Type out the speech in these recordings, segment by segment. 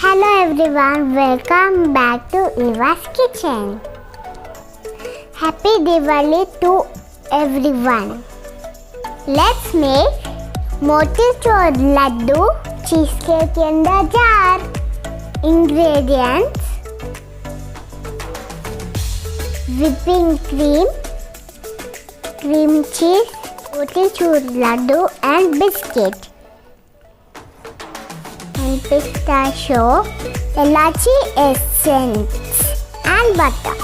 Hello everyone, welcome back to Eva's Kitchen. Happy Diwali to everyone. Let's make Motichoor Ladoo Cheese Cake in the jar. Ingredients: whipping cream, cream cheese, Motichoor Ladoo and biscuit. And pistachio, elachi essence and butter.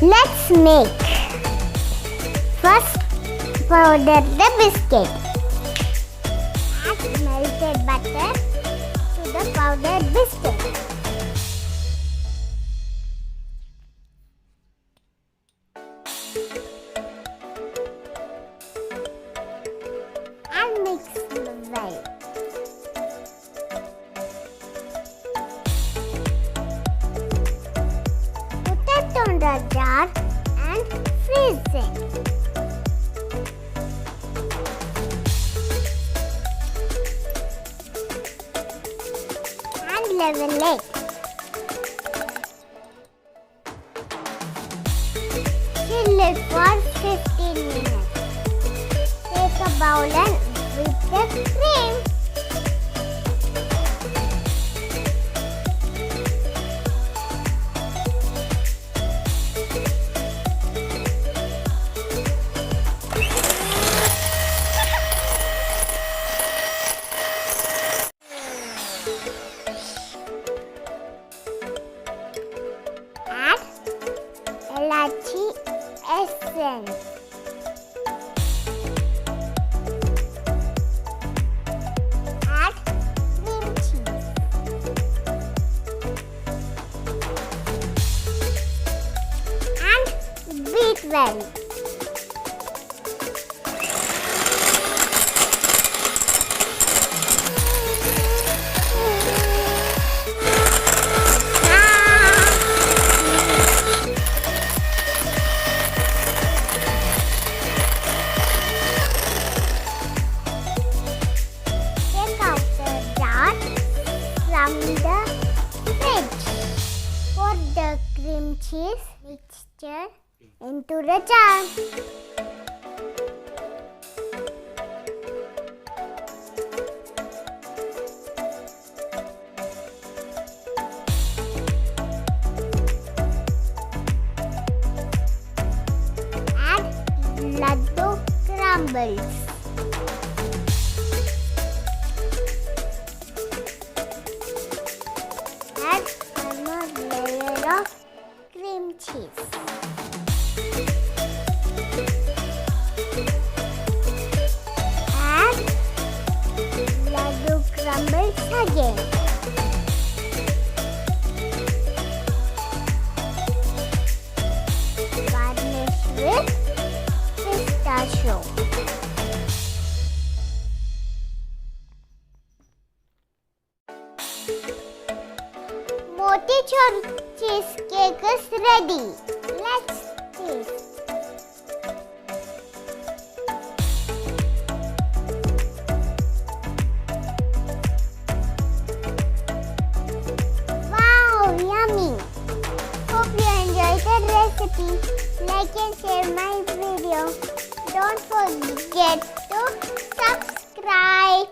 Let's make. First, powder the biscuit. Add melted butter to the powdered biscuit. And mix well. Put it on the jar and freeze it. And level it. Chill it for 15 minutes. Take a bowl and whip the cream. Add elachi essence. Add cream cheese. And beat well. Take out the jar from the fridge. Pour the cream cheese mixture into the jar. Add laddu crumbles. Add one more layer of cream cheese. Add laddu crumbles again. Garnish with pistachio. Motichoor cheesecake is ready. Let's taste. Wow, yummy! Hope you enjoyed the recipe. Like and share my video. Don't forget to subscribe.